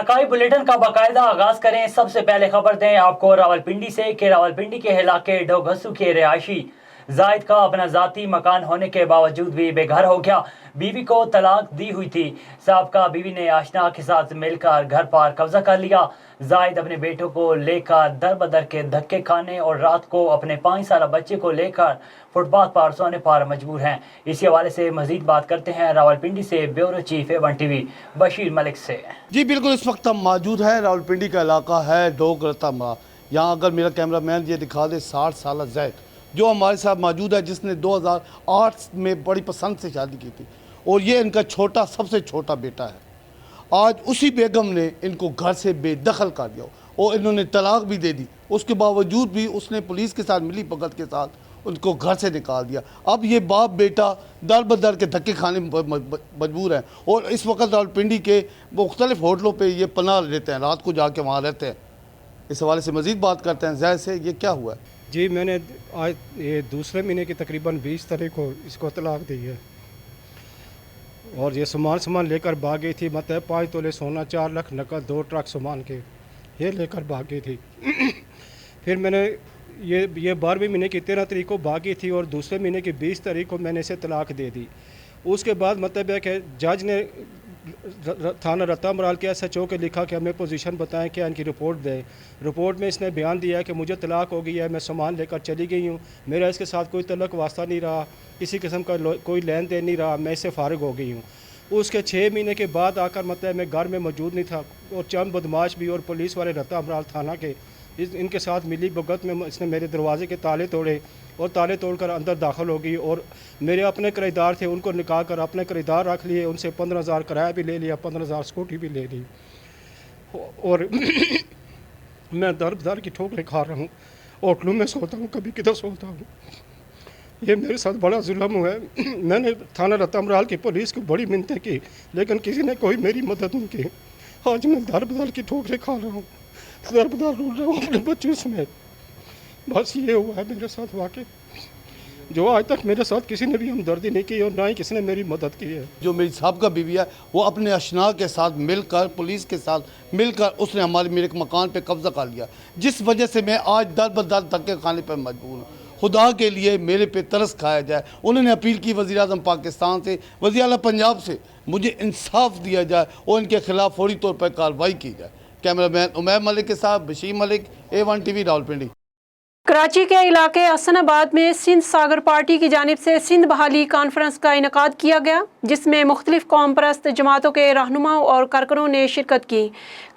इलाकाई bulletin का बाकायदा आगाज करें। सबसे पहले खबर दें आपको रावलपिंडी से कि रावलपिंडी के इलाके डोगहसू के रिहायशी जायद का अपना जाती मकान होने के बावजूद भी बेघर हो गया। बीवी को तलाक दी हुई थी। साबका बीवी ने आशना के साथ मिलकर घर पर कब्जा कर लिया। जायद अपने बेटों को लेकर दर बदर के धक्के खाने और रात को अपने 5 साल बच्चे को लेकर फुटपाथ पर सोने पर मजबूर हैं। इसी हवाले से मजीद बात करते हैं रावलपिंडी से bureau chief A1 TV Bashir Malik से। जी बिल्कुल, इस वक्त हम मौजूद हैं रावलपिंडी का इलाका है डोगरतमा। यहाँ अगर मेरा कैमरा मैन ये दिखा दे 60 साल जैद जो हमारे साथ मौजूद है, जिसने 2008 में बड़ी पसंद से शादी की थी और ये इनका सबसे छोटा बेटा है। आज उसी बेगम ने इनको घर से बेदखल कर दिया और इन्होंने तलाक भी दे दी। उसके बावजूद भी उसने पुलिस के साथ मिली भगत के साथ उनको घर से निकाल दिया। अब ये बाप बेटा दर बदर के धक्के खाने मजबूर हैं और इस वक्त रावलपिंडी के मुख्तलिफ होटलों पे ये पनाह लेते हैं, रात को जाके वहाँ रहते हैं। इस हवाले से मज़ीद बात करते हैं जैद से। ये क्या हुआ है? जी, मैंने आज ये दूसरे महीने की तकरीबन 20 तारीख को इसको तलाक दी है और ये सामान लेकर भाग गई थी। मतलब 5 तोले सोना, 4 लाख नकद, 2 ट्रक सामान के ये लेकर भाग गई थी। फिर मैंने ये 12वें महीने की 13 तारीख को भागी थी और दूसरे महीने की 20 तारीख को मैंने इसे तलाक दे दी। उसके बाद मतलब है कि जज ने थाना रत्ता मराल के SHO के लिखा कि हमें पोजीशन बताएं, क्या इनकी रिपोर्ट दें। रिपोर्ट में इसने बयान दिया कि मुझे तलाक हो गई है, मैं सामान लेकर चली गई हूँ, मेरा इसके साथ कोई तल्लुक वास्ता नहीं रहा, किसी किस्म का कोई लेन देन नहीं रहा, मैं इससे फारिग हो गई हूँ। उसके 6 महीने के बाद आकर मतलब मैं घर में मौजूद नहीं था और चंद बदमाश भी और पुलिस वाले रत्ता मराल थाना के इनके साथ मिली भगत में इसने मेरे दरवाजे के ताले तोड़े और ताले तोड़कर अंदर दाखिल हो गई और मेरे अपने किराएदार थे उनको निकाल कर अपने किराएदार रख लिए। उनसे 15,000 किराया भी ले लिया, 15,000 स्कूटी भी ले ली और मैं दर बदर की ठोकरें खा रहा हूँ। होटलों में सोता हूँ, कभी किधर सोता हूँ। ये मेरे साथ बड़ा जुल्म हुआ है। मैंने थाना रत्ता मराल की पुलिस को बड़ी मिन्नतें की लेकिन किसी ने कोई मेरी मदद नहीं की। आज मैं दर बदर की ठोकरें खा रहा हूँ, दर बदर रोल रहा हूँ अपने बच्चों समेत। बस ये हुआ है मेरे साथ वाकई, जो आज तक मेरे साथ किसी ने भी हमदर्दी नहीं की और ना ही किसी ने मेरी मदद की है। जो मेरी साहबका बीवी है वो अपने अशना के साथ मिलकर, पुलिस के साथ मिलकर उसने मेरे मकान पे कब्जा कर लिया, जिस वजह से मैं आज दर बदर धक्के खाने पर मजबूर हूँ। खुदा के लिए मेरे पे तरस खाया जाए। उन्होंने अपील की वज़ीर आज़म पाकिस्तान से, वज़ीर आला पंजाब से, मुझे इंसाफ दिया जाए और इनके खिलाफ फौरी तौर पर कार्रवाई की जाए। कैमरामैन उमैर मलिक के साथ बशीर मलिक, A1 TV रावलपिंडी। कराची के इलाके हसनाबाद में सिंध सागर पार्टी की जानिब से सिंध बहाली कॉन्फ्रेंस का इनेकाद किया गया, जिसमें मुख्तलिफ कौम परस्त जमातों के रहनुमाओं और कारकुनों ने शिरकत की।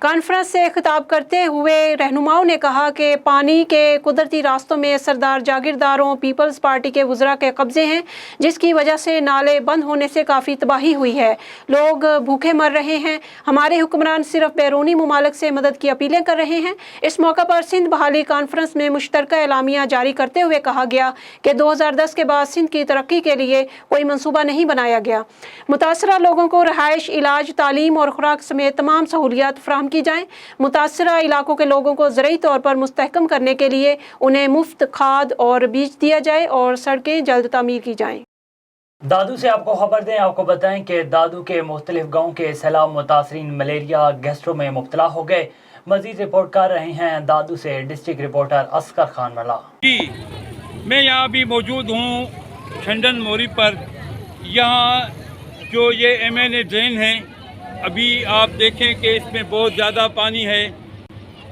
कॉन्फ्रेंस से खिताब करते हुए रहनुमाओं ने कहा कि पानी के कुदरती रास्तों में सरदार जागीरदारों पीपल्स पार्टी के वज़रा के कब्जे हैं, जिसकी वजह से नाले बंद होने से काफ़ी तबाही हुई है, लोग भूखे मर रहे हैं। हमारे हुक्मरान सिर्फ बैरूनी ममालिक से मदद की अपीलें कर रहे हैं। इस मौका पर सिंध बहाली कॉन्फ्रेंस में मुश्तरका एलामिया जारी करते हुए कहा गया कि 2010 के बाद सिंध की तरक्की के लिए कोई मंसूबा नहीं बनाया गया। मुतासरा लोगों को रहाइश, इलाज, तालीम और खुराक समेत तमाम सहूलियात फराहम की जाएँ। मुतासरा इलाकों के लोगों को ज़रूरी तौर पर मुस्तहकम करने के लिए उन्हें मुफ्त खाद और बीज दिया जाए और सड़कें जल्द तामीर की जाएँ। दादू से आपको खबर दें, आपको बताएं कि दादू के मुख्तलिफ गाँव के सैलाब मुतासरीन मलेरिया गैस्ट्रो में मुब्तला हो गए। मजीद रिपोर्ट कर रहे हैं दादू से डिस्ट्रिक्ट रिपोर्टर असगर खान मला। जी, मैं यहाँ भी मौजूद हूँ छंडन मोरी पर। यहाँ जो ये MNA ड्रेन है, अभी आप देखें कि इसमें बहुत ज़्यादा पानी है।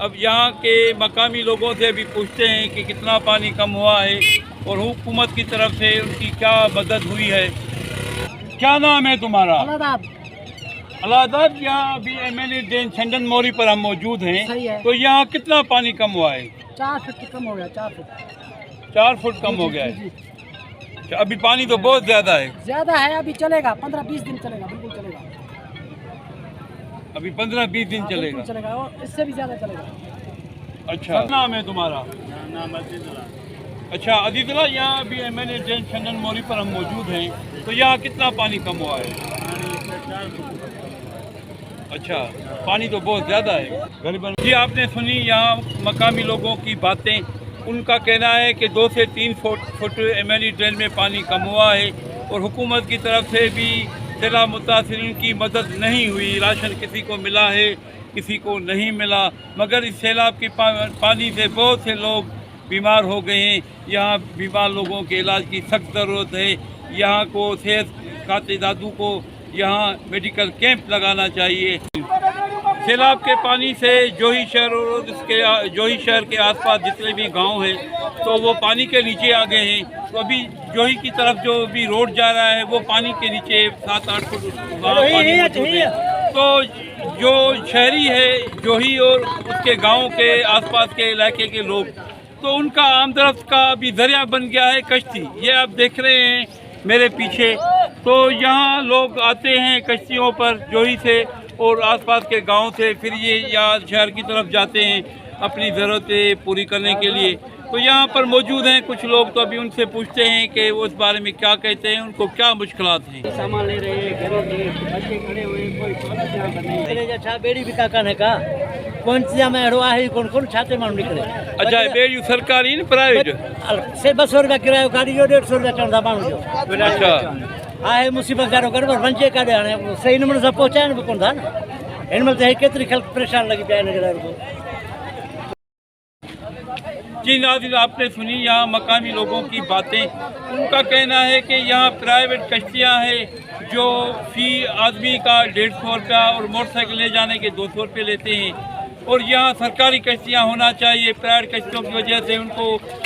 अब यहाँ के मकामी लोगों से भी पूछते हैं कि कितना पानी कम हुआ है और हुकूमत की तरफ से उनकी क्या मदद हुई है। क्या नाम है तुम्हारा? अलादाब। यहाँ अभी MNA ड्रेन छंडन मोरी पर हम मौजूद हैं, तो यहाँ कितना पानी कम हुआ है? 4 फुट कम हो गया। 4 फुट 4 फुट कम हो गया है। अभी पानी तो बहुत ज़्यादा है। ज़्यादा है, अभी चलेगा 15-20 दिन चलेगा, बिल्कुल चलेगा। अभी 15-20 दिन चलेगा और इससे भी ज़्यादा चलेगा। अच्छा, नाम है तुम्हारा? नाम अजीजुल्लाह। अच्छा अजीजुल्लाह, यहाँ अभी MNA ड्रेन छंडन मोरी पर हम मौजूद हैं, तो यहाँ कितना पानी कम हुआ है? अच्छा, पानी तो बहुत ज़्यादा है। गरीबन जी, आपने सुनी यहाँ मकामी लोगों की बातें। उनका कहना है कि 2 से 3 फुट MNA ड्रेन में पानी कम हुआ है और हुकूमत की तरफ से भी सैलाब मुतासरीन की मदद नहीं हुई। राशन किसी को मिला है किसी को नहीं मिला, मगर इस सैलाब के पानी से बहुत से लोग बीमार हो गए हैं। यहाँ बीमार लोगों के इलाज की सख्त ज़रूरत है। यहाँ को सेहत खाते दादू को यहाँ मेडिकल कैंप लगाना चाहिए। सैलाब के पानी से जोही शहर और इसके जोही शहर के आसपास जितने भी गांव हैं तो वो पानी के नीचे आ गए हैं। तो अभी जोही की तरफ जो भी रोड जा रहा है वो पानी के नीचे 7-8 फुट पानी मौजूद है। तो जो शहरी है जोही और उसके गांव के आसपास के इलाके के लोग, तो उनका आमदरफ्त का अभी जरिया बन गया है कश्ती। ये आप देख रहे हैं मेरे पीछे, तो यहाँ लोग आते हैं कश्तियों पर जोही से और आसपास के गांव से, फिर ये यहाँ शहर की तरफ जाते हैं अपनी ज़रूरतें पूरी करने के लिए। तो यहाँ पर मौजूद हैं कुछ लोग, तो अभी उनसे पूछते हैं कि वो इस बारे में क्या कहते हैं, उनको क्या मुश्किलात हैं। सामान ले रहे हैं, घरों के बच्चे खड़े हुए, कोई बेड़ी भी काका का कौन सी में अड़वा है, कौन कौन छाते मालूम निकले। अच्छा, बेड़ी सरकारी न प्राइवेट से 200 रुपया किरायो गाड़ी जो 150 रुपया चढ़ा माण्हू जो। अच्छा आहे मुसीबत गारो गड़बड़ वंचे काढे हाणे सही नमूने सां पहुचाइण बि कोन था न। हिन महिल त केतिरी ख़ल्क परेशान लगी पिया आहिनि हिन को। जी नाज़रीन, आपने सुनी यहाँ मकामी लोगों की बातें। उनका कहना है कि यहाँ प्राइवेट कश्तियाँ हैं जो फी आदमी का 150 रुपया और मोटरसाइकिल ले जाने के 200 रुपये लेते हैं। और यहाँ सरकारी कश्तियाँ होना चाहिए। प्राइवेट कश्तियों की वजह से उनको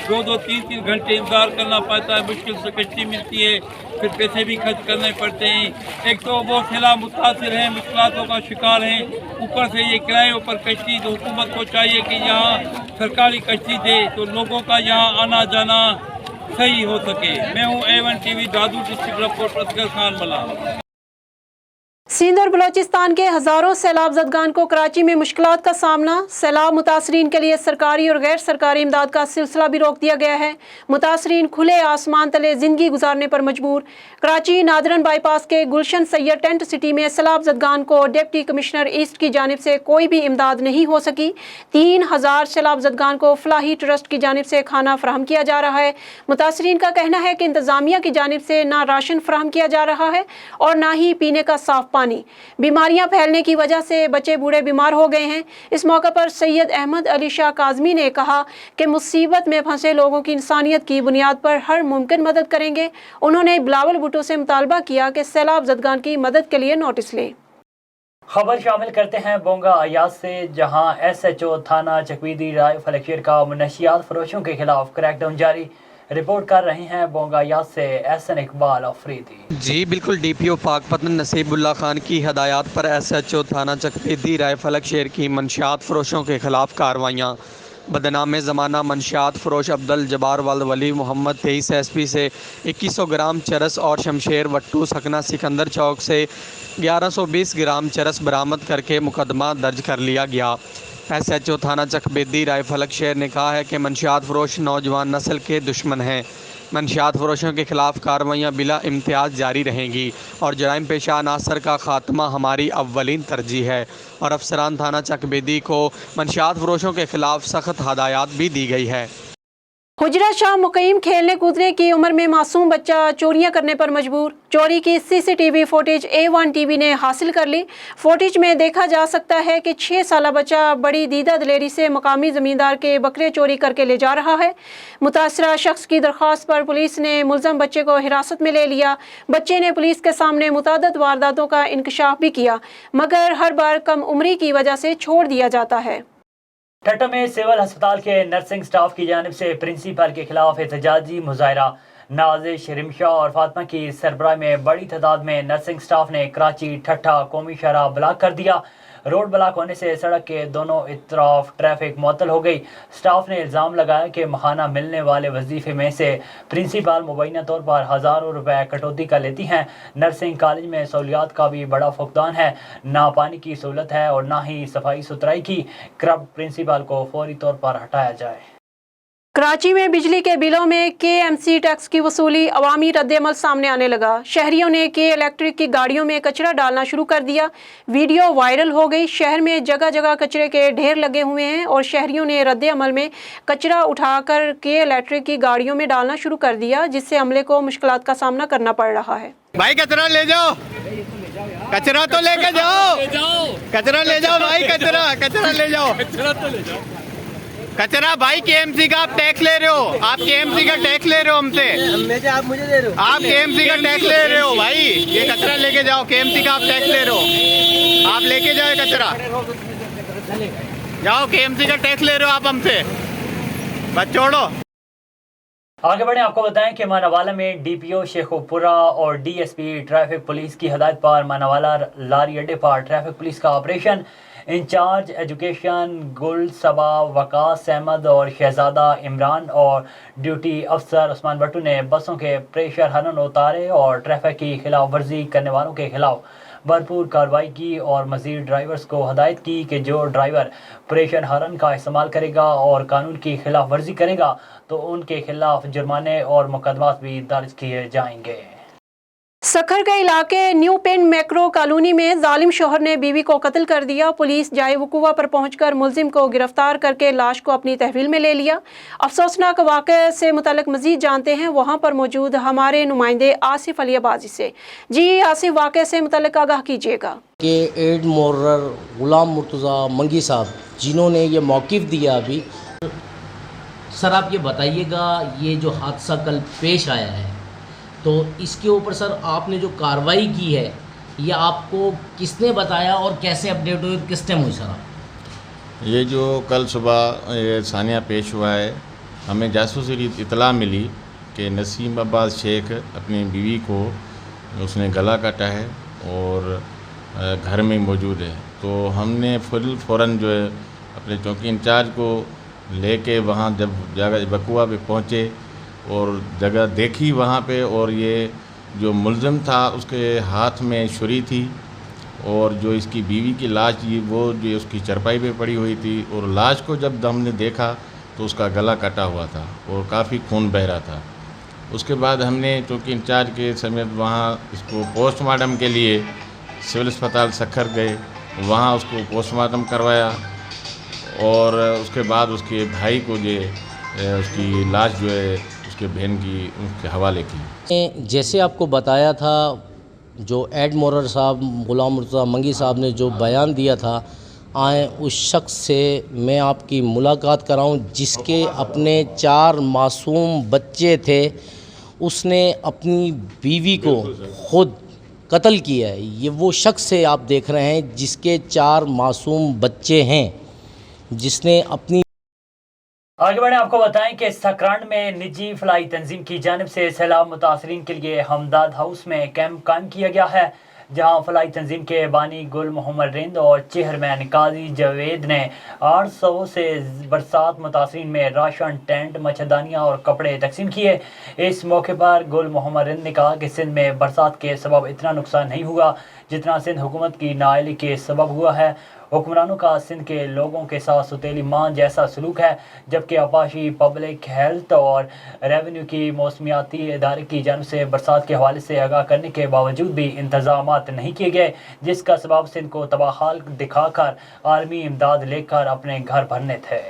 2-2, 3-3 घंटे इंतज़ार करना पड़ता है, मुश्किल से कश्ती मिलती है, फिर पैसे भी खर्च करने पड़ते हैं। एक तो वो सैलाब मुतासिर हैं, मुश्किलों का शिकार हैं, ऊपर से ये किराए पर कश्ती। तो हुकूमत को चाहिए कि यहाँ सरकारी कश्ती दे तो लोगों का यहाँ आना जाना सही हो सके। मैं हूँ A1 TV दादू, डिस्ट्रिक्ट रिपोर्टर असगर खान मला। सिंध और बलोचिस्तान के हजारों सैलाब ज़दगान को कराची में मुश्किलात का सामना। सैलाब मुतासरीन के लिए सरकारी और गैर सरकारी इमदाद का सिलसिला भी रोक दिया गया है। मुतासरीन खुले आसमान तले जिंदगी गुजारने पर मजबूर। कराची नादरन बाईपास के गुलशन सैयद टेंट सिटी में सैलाब ज़दगान को डिप्टी कमिश्नर ईस्ट की जानिब से कोई भी इमदाद नहीं हो सकी। 3000 सैलाब ज़दगान को फलाही ट्रस्ट की जानिब से खाना फराहम किया जा रहा है। मुतासरीन का कहना है कि इंतजामिया की जानिब से ना राशन फराहम किया जा रहा है और ना ही पीने का साफ पानी। बीमारियां फैलने की वजह से बच्चे बूढ़े बीमार हो गए हैं। इस मौके पर सैयद अहमद अली शाह काज़मी ने कहा कि मुसीबत में फंसे लोगों की इंसानियत की बुनियाद पर हर मुमकिन मदद करेंगे। उन्होंने बिलावल भुट्टो से मुतालबा किया कि सैलाब ज़दगान की मदद के लिए नोटिस लें। खबर शामिल करते हैं बोंगा अयाज से, जहां SHO थाना चकवीदी राय फलकशेर का मनशियात फरोशों के खिलाफ क्रैकडाउन जारी। रिपोर्ट कर रहे हैं बोंगा अयाज से एहसन इकबाल अफरीदी। जी बिल्कुल, DPO पाकपतन नसीबुल्लाह खान की हदायत पर SHO थाना चकवीदी राय फलकशेर की मनशियात फरोशों के खिलाफ कार्रवाइयाँ। बदनाम ज़माना मनशियात फरोश अब्दुल जब्बार वाल वली मोहम्मद 23 SP से 2100 ग्राम चरस और शमशेर वट्टू सकना सिकंदर चौक से 1120 ग्राम चरस बरामद करके मुकदमा दर्ज कर लिया गया। SHO थाना चकबेदी राय फलकशेर ने कहा है कि मनशियात फरोश नौजवान नस्ल के दुश्मन हैं। मनशियात फरोशों के खिलाफ कार्रवाइयाँ बिला इम्तियाज़ जारी रहेंगी और जराइम पेशा अनासर का खात्मा हमारी अव्वलीन तरजीह है। और अफसरान थाना चकबेदी को मनशियात फरोशों के खिलाफ सख्त हदायत भी दी गई है। हुजरा शाह मुकीम खेलने कूदने की उम्र में मासूम बच्चा चोरियां करने पर मजबूर। चोरी की CCTV फुटेज A1 TV ने हासिल कर ली। फुटेज में देखा जा सकता है कि 6 साला बच्चा बड़ी दीदा दलेरी से मकामी ज़मींदार के बकरे चोरी करके ले जा रहा है। मुतासरा शख्स की दरख्वास्त पर पुलिस ने मुलज़म बच्चे को हिरासत में ले लिया। बच्चे ने पुलिस के सामने मुतादद वारदातों का इंकशाफ भी किया, मगर हर बार कम उम्री की वजह से छोड़ दिया जाता है। ठट्टा में सिविल अस्पताल के नर्सिंग स्टाफ की जानिब से प्रिंसिपल के खिलाफ एहतजाजी मुजाहरा। नाजिश, रिमशा और फातिमा की सरबराही में बड़ी तादाद में नर्सिंग स्टाफ ने कराची ठट्टा कौमी शहरा ब्लॉक कर दिया। रोड ब्लॉक होने से सड़क के दोनों इतराफ ट्रैफिक मुअत्तल हो गई। स्टाफ ने इल्ज़ाम लगाया कि माहाना मिलने वाले वजीफे में से प्रिंसिपल मुबैना तौर पर हज़ारों रुपए कटौती कर लेती हैं। नर्सिंग कॉलेज में सहूलियात का भी बड़ा फुकदान है, ना पानी की सहूलत है और ना ही सफाई सुथराई की। करप्ट प्रिंसिपल को फौरी तौर पर हटाया जाए। कराची में बिजली के बिलों में KMC टैक्स की वसूली, अवामी रद्द-ए-अमल सामने आने लगा। शहरियों ने K इलेक्ट्रिक की गाड़ियों में कचरा डालना शुरू कर दिया। वीडियो वायरल हो गई। शहर में जगह जगह कचरे के ढेर लगे हुए हैं और शहरियों ने रद्द-ए-अमल में कचरा उठाकर K इलेक्ट्रिक की गाड़ियों में डालना शुरू कर दिया, जिससे अमले को मुश्किलात का सामना करना पड़ रहा है। भाई कचरा ले जाओ। कचरा तो लेके जाओ, कचरा ले जाओ भाई, कचरा ले जाओ, कचरा भाई। केएमसी का आप टैक्स ले रहे हो, आप केएमसी का टैक्स ले रहे हो हमसे, आप मुझे दे रहे हो, आप केएमसी का टैक्स ले रहे हो भाई। ये कचरा लेके जाओ, केएमसी का आप टैक्स ले रहे हो, आप लेके जाओ कचरा, जाओ केएमसी का टैक्स ले रहे हो आप हमसे, बस छोड़ो। आगे बढ़े, आपको बताएं कि मानावाला में डीपीओ शेखोपुरा और डीएसपी ट्रैफिक पुलिस की हदायत पर मानावाला लारी अड्डे पर ट्रैफिक पुलिस का ऑपरेशन इंचार्ज एजुकेशन गुल सबा वकास अहमद और शहजादा इमरान और ड्यूटी अफसर उस्मान भट्टू ने बसों के प्रेशर हरन उतारे और ट्रैफिक की खिलाफ वर्जी करने वालों के खिलाफ भरपूर कार्रवाई की और मज़ीद ड्राइवर्स को हदायत की कि जो ड्राइवर प्रेशर हरन का इस्तेमाल करेगा और कानून की खिलाफ वर्जी करेगा तो उनके खिलाफ जुर्माने और मुकदमात भी दर्ज किए जाएंगे। सखर के इलाके न्यू पेंट मैक्रो कॉलोनी में जालिम शोहर ने बीवी को कत्ल कर दिया। पुलिस जाए वकूआ पर पहुंचकर मुलजिम को गिरफ्तार करके लाश को अपनी तहवील में ले लिया। अफसोसनाक वाक़े से मुतल्लिक मजीद जानते हैं वहां पर मौजूद हमारे नुमाइंदे आसिफ अली आबाजी से। जी आसिफ, वाक़े से मुतल्लिक आगाह कीजिएगा। कि एड मोर्रर गुलाम मुर्तज़ा मंगी साहब जिन्होंने ये मौक़िफ़ दिया अभी, सर आप ये बताइएगा ये जो हादसा कल पेश आया है तो इसके ऊपर सर आपने जो कार्रवाई की है ये आपको किसने बताया और कैसे अपडेट हुई, किस टाइम हुई सर? ये जो कल सुबह ये सानिया पेश हुआ है, हमें जासूसी इतला मिली कि नसीम अब्बास शेख अपनी बीवी को उसने गला काटा है और घर में मौजूद है। तो हमने फ़ौरन जो है अपने चौकी इंचार्ज को लेके वहाँ जब जगह बकुआ पे पहुँचे और जगह देखी वहाँ पे, और ये जो मुलज़िम था उसके हाथ में छुरी थी और जो इसकी बीवी की लाश थी वो जो उसकी चरपाई पे पड़ी हुई थी, और लाश को जब हमने देखा तो उसका गला कटा हुआ था और काफ़ी खून बह रहा था। उसके बाद हमने चौकी इंचार्ज के समेत वहाँ इसको पोस्टमार्टम के लिए सिविल अस्पताल सखर गए, वहाँ उसको पोस्टमार्टम करवाया और उसके बाद उसके भाई को जो उसकी लाश जो है उसके बहन की उसके हवाले की। जैसे आपको बताया था जो एड मोर्रर साहब गुलाम मुर्तज़ा मंगी साहब ने जो बयान दिया था, आए उस शख्स से मैं आपकी मुलाकात कराऊं जिसके अपने 4 मासूम बच्चे थे। उसने अपनी बीवी को खुद कत्ल किया है। ये वो शख्स है आप देख रहे हैं जिसके 4 मासूम बच्चे हैं, जिसने अपनी। आगे बढ़े, आपको बताएं कि सकरान में निजी फलाई तंजीम की जानिब से सैलाब मुतासरीन के लिए हमदाद हाउस में कैंप कायम किया गया है, जहां फलाई तंजीम के बानी गुल मोहम्मद रिंद और चेयरमैन काजी जावेद ने 800 से बरसात मुतासरीन में राशन, टेंट, मच्छरदानियाँ और कपड़े तकसीम किए। इस मौके पर गुल मोहम्मद रिंद ने कहा कि सिंध में बरसात के सबब इतना नुकसान नहीं हुआ जितना सिंध हुकूमत की नाअहली के सबब हुआ है। हुक्मरानों का सिंध के लोगों के साथ सुतेली मान जैसा सलूक है, जबकि अपाशी पब्लिक हेल्थ और रेवेन्यू की मौसमियाती इदारे की जानिब से बरसात के हवाले से आगाह करने के बावजूद भी इंतजामात नहीं किए गए, जिसका सबब सिंध को तबाहाल दिखाकर आलमी इमदाद लेकर अपने घर भरने थे।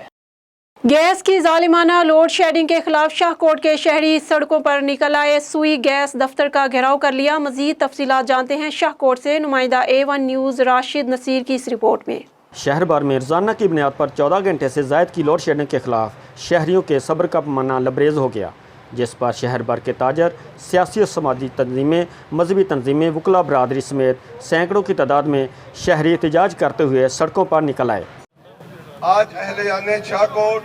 गैस की जालिमाना लोड शेडिंग के खिलाफ शाहकोट के शहरी सड़कों पर निकल आए। सुई गैस दफ्तर का घेराव कर लिया। मजीद तफसीलात जानते हैं शाहकोट से नुमाइंदा A1 न्यूज़ राशिद नसीर की इस रिपोर्ट में। शहर भर में रोजाना की बुनियाद पर 14 घंटे से ज़ायद की लोड शेडिंग के खिलाफ शहरियों के सब्र का पैमाना लबरेज हो गया, जिस पर शहर भर के ताजर, सियासी और समाजी तंजीमें, मजहबी तंजीमें, वकला बरादरी समेत सैकड़ों की तादाद में शहरी एहतजाज करते हुए सड़कों पर निकल आए। आज अहले शाहकोट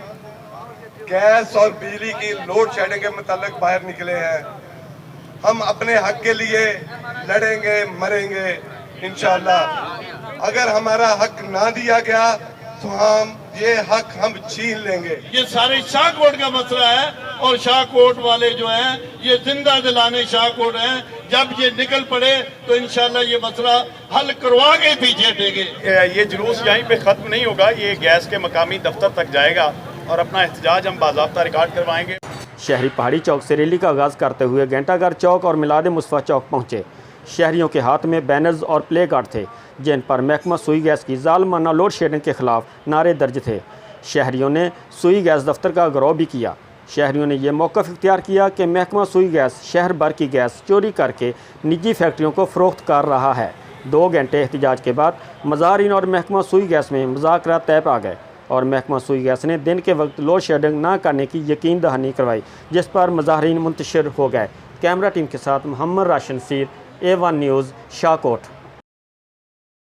गैस और बिजली की लोड शेडिंग के मुतालिक बाहर निकले हैं। हम अपने हक के लिए लड़ेंगे, मरेंगे इंशाअल्लाह। अगर हमारा हक ना दिया गया तो हम ये हक हम छीन लेंगे। ये सारे शाहकोट का मसला है और शाहकोट वाले जो हैं ये जिंदा दिलाने शाहकोट हैं। जब ये निकल पड़े तो इंशाल्लाह ये मसला हल करवा के पीछे हटेंगे। ये जुलूस यहीं पे खत्म नहीं होगा, ये गैस के मकामी दफ्तर तक जाएगा और अपना एहतजाज हम बाज़ाब्ता रिकॉर्ड करवाएंगे। शहरी पहाड़ी चौक से रैली का आगाज़ करते हुए घंटाघर चौक और मिलाद मुस्तफा चौक पहुँचे। शहरियों के हाथ में बैनर्स और प्ले कार्ड थे जिन पर महकमा सुई गैस की जालमाना लोड शेडिंग के खिलाफ नारे दर्ज थे। शहरियों ने सुई गैस दफ्तर का घेराव भी किया। शहरियों ने यह मौक़िफ़ इख्तियार किया कि महकमा सुई गैस शहर भर की गैस चोरी करके निजी फैक्ट्रियों को फ़रोख्त कर रहा है, 2 घंटे एहतजाज के बाद मुजाहरीन और महकमा सुई गैस में मुज़ाकरात तय पा गए और महकमा सुई गैस ने दिन के वक्त लोड शेडिंग ना करने की यकीन दहानी करवाई, जिस पर मुजाहरीन मुंतशिर हो गए। कैमरा टीम के साथ मोहम्मद राशन सीर, A1 news, Shahkot.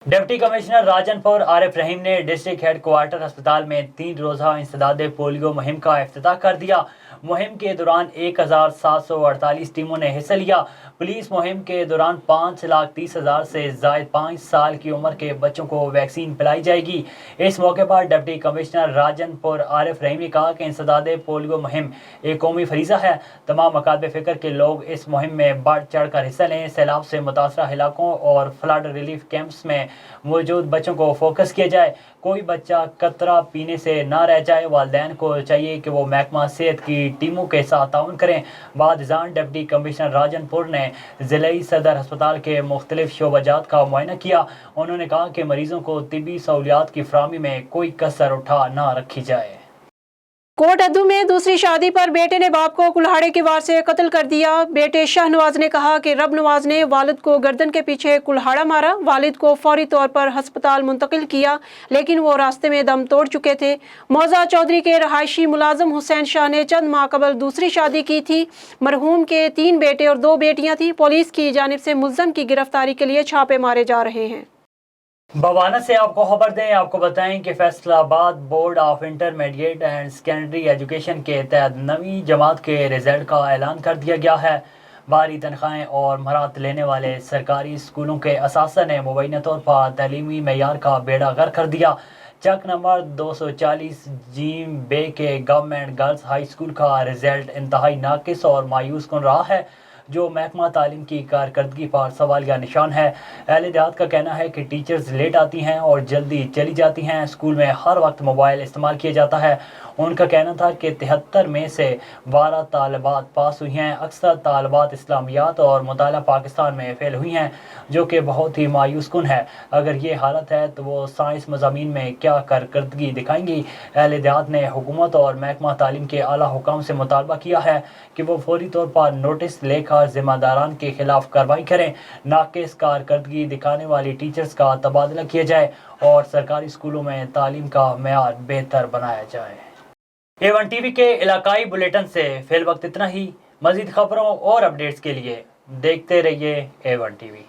Deputy commissioner Rajanpur Arif Rahim ने डिस्ट्रिक्ट हेडक्वार्टर अस्पताल में 3 रोज़ा इंसदाद पोलियो मुहिम का इफ्तिताह कर दिया। मुहिम के दौरान 1748 टीमों ने हिस्सा लिया। पुलिस मुहिम के दौरान 5,30,000 से ज़ायद 5 साल की उम्र के बच्चों को वैक्सीन पिलाई जाएगी। इस मौके पर डिप्टी कमिश्नर राजनपुर आरिफ रहीम ने कहा कि इंसदाद पोलियो मुहिम एक कौमी फरीज़ा है। तमाम मकातब फ़िक्र के लोग इस मुहिम में बढ़ चढ़ कर हिस्सा लें। सैलाब से मुतासरा इलाकों और फ्लड रिलीफ कैंप्स में मौजूद बच्चों को फोकस किया जाए। कोई बच्चा कतरा पीने से ना रह जाए। वालिदैन को चाहिए कि वो महकमा सेहत की टीमों के साथ ताउन करें। बादजान डिप्टी कमिश्नर राजनपुर ने ज़िले सदर अस्पताल के मुख्तलिफ शोबाजात का मुआयना किया। उन्होंने कहा कि मरीजों को तिब्बी सहूलियात की फराहमी में कोई कसर उठा ना रखी जाए। कोट अद्दू में दूसरी शादी पर बेटे ने बाप को कुल्हाड़े की वार से कत्ल कर दिया। बेटे शाहनवाज ने कहा कि रब नवाज ने वालिद को गर्दन के पीछे कुल्हाड़ा मारा। वालिद को फौरी तौर पर हस्पताल मुंतकिल किया, लेकिन वो रास्ते में दम तोड़ चुके थे। मौजा चौधरी के रहायशी मुलाजम हुसैन शाह ने चंद माह कबल दूसरी शादी की थी। मरहूम के 3 बेटे और 2 बेटियां थी। पुलिस की जानिब से मुल्ज़म की गिरफ्तारी के लिए छापे मारे जा रहे हैं। बवाना से आपको खबर दें, आपको बताएं कि Faisalabad board of intermediate and secondary education के तहत 9वीं जमात के रिजल्ट का ऐलान कर दिया गया है। भारी तनख्वाहें और महारत लेने वाले सरकारी स्कूलों के असासा ने मुबैना तौर पर तलीमी मेयार का बेड़ा गर्क कर दिया। चक नंबर 240 जीम बे के गवर्नमेंट गर्ल्स हाई स्कूल का रिजल्ट इंतहाई नाकिस और मायूस कुन रहा है, जो महकमा तालीम की कारकर्दगी पर सवालिया निशान है। अहले देहात का कहना है कि टीचर्स लेट आती हैं और जल्दी चली जाती हैं। स्कूल में हर वक्त मोबाइल इस्तेमाल किया जाता है। उनका कहना था कि 73 में से 12 तालिबात पास हुई हैं। अक्सर तालिबात इस्लामियात और मुताला पाकिस्तान में फेल हुई हैं, जो कि बहुत ही मायूस कुन है। अगर ये हालत है तो वो साइंस मज़ामीन में क्या कारकर्दगी दिखाएंगी। अहले देहात ने हुकूमत और महकमा तालीम के आला हुकाम से मुतालबा किया है कि वो फौरी तौर पर नोटिस लेकर जिम्मेदारान के खिलाफ कार्रवाई करें। नाकिस कारकर्दगी दिखाने वाली टीचर्स का तबादला किया जाए और सरकारी स्कूलों में तालीम का मेयार बेहतर बनाया जाए। A1 टीवी के इलाकाई बुलेटिन से फिल वक्त इतना ही। मज़ीद खबरों और अपडेट्स के लिए देखते रहिए A1 टीवी।